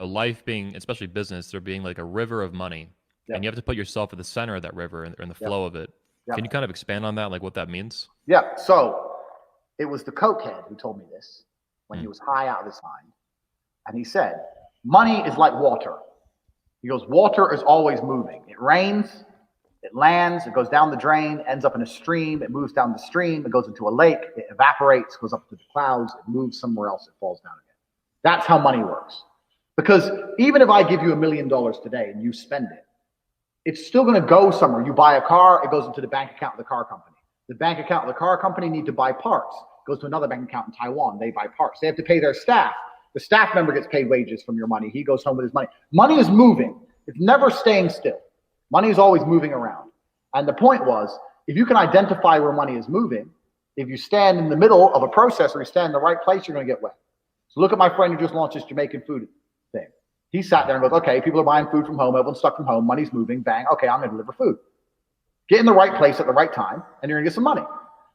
a life being, especially business, there being like a river of money, Yeah. and you have to put yourself at the center of that river and in the flow of it. Yeah. Can you kind of expand on that, like what that means? Yeah. So it was the cokehead who told me this when he was high out of his mind. And he said, money is like water. He goes, water is always moving. It rains, it lands, it goes down the drain, ends up in a stream, it moves down the stream, it goes into a lake, it evaporates, goes up to the clouds, it moves somewhere else, it falls down again. That's how money works. Because even if I give you $1 million today and you spend it, it's still going to go somewhere. You buy a car, it goes into the bank account of the car company. The bank account of the car company need to buy parts. It goes to another bank account in Taiwan. They buy parts. They have to pay their staff. The staff member gets paid wages from your money. He goes home with his money. Money is moving. It's never staying still. Money is always moving around. And the point was, if you can identify where money is moving, if you stand in the middle of a process or you stand in the right place, you're going to get wet. So look at my friend who just launched this Jamaican food thing. He sat there and goes, okay, people are buying food from home. Everyone's stuck from home. Money's moving. Bang. Okay, I'm going to deliver food. Get in the right place at the right time, and you're going to get some money.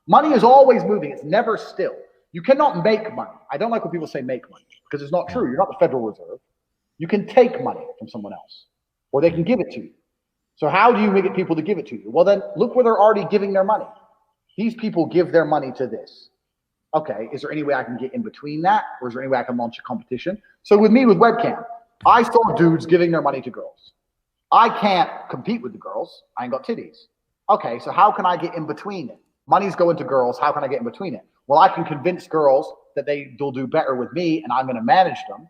Money is always moving. It's never still. You cannot make money. I don't like when people say make money because it's not true. You're not the Federal Reserve. You can take money from someone else, or they can give it to you. So how do you get people to give it to you? Well, then look where they're already giving their money. These people give their money to this. Okay, is there any way I can get in between that? Or is there any way I can launch a competition? So with me, with webcam, I saw dudes giving their money to girls. I can't compete with the girls. I ain't got titties. Okay, so how can I get in between it? Money's going to girls. How can I get in between it? Well, I can convince girls that they'll do better with me and I'm going to manage them,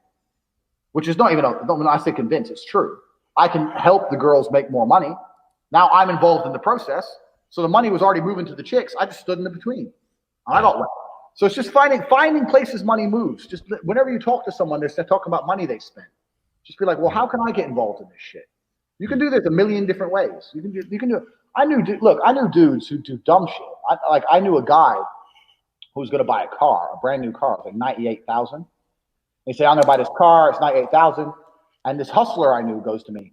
which is not even, when I say convince, it's true. I can help the girls make more money. Now I'm involved in the process. So the money was already moving to the chicks. I just stood in the between. I got wet. So it's just finding places money moves. Just whenever you talk to someone, they're talking about money they spend. Just be like, well, how can I get involved in this shit? You can do this a million different ways. You can do it. I knew dudes who do dumb shit. I knew a guy who was going to buy a car, a brand new car, like $98,000. He said, I'm going to buy this car. It's $98,000. And this hustler I knew goes to me,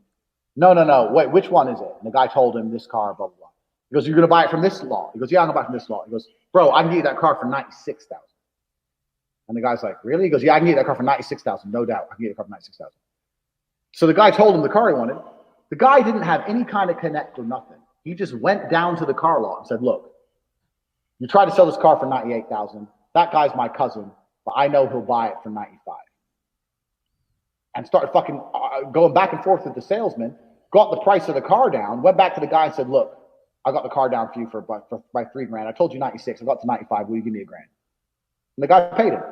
no, wait, which one is it? And the guy told him this car, blah, blah, blah. He goes, you're going to buy it from this lot? He goes, yeah, I'm going to buy it from this lot. He goes, bro, I can get you that car for $96,000. And the guy's like, really? He goes, yeah, I can get you that car for $96,000. No doubt. I can get you that car for $96,000. So the guy told him the car he wanted. The guy didn't have any kind of connect or nothing. He just went down to the car lot and said, look, you tried to sell this car for $98,000. That guy's my cousin, but I know he'll buy it for $95,000. And started fucking going back and forth with the salesman, got the price of the car down, went back to the guy and said, look, I got the car down for you by $3,000. I told you 96. I got to 95. Will you give me $1,000? And the guy paid him.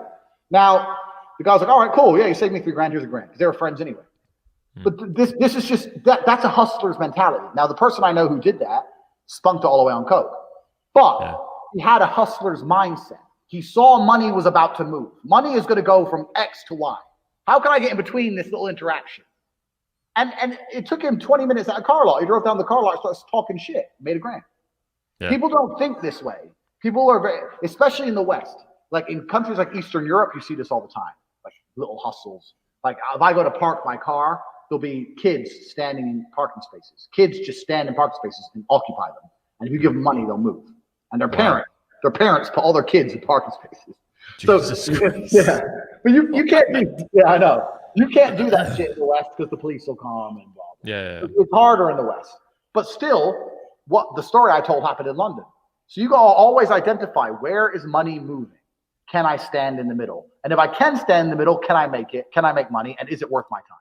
Now, the guy's like, all right, cool. Yeah, you saved me $3,000. Here's $1,000. Because they were friends anyway. But this is just, that's a hustler's mentality. Now, the person I know who did that spunked all the way on coke. But he had a hustler's mindset. He saw money was about to move. Money is going to go from X to Y. How can I get in between this little interaction? And it took him 20 minutes at a car lot. He drove down the car lot, starts talking shit, made $1,000. Yeah. People don't think this way. People are very, especially in the West, like in countries like Eastern Europe, you see this all the time, like little hustles. Like if I go to park my car, there'll be kids standing in parking spaces. Kids just stand in parking spaces and occupy them. And if you give them money, they'll move. And their parents put all their kids in parking spaces. Jesus Christ. Yeah, but you can't do. Yeah, I know. You can't do that shit in the West because the police will come and blah, blah. Yeah. It's harder in the West. But still, what the story I told happened in London. So you gotta always identify where is money moving. Can I stand in the middle? And if I can stand in the middle, can I make it? Can I make money? And is it worth my time?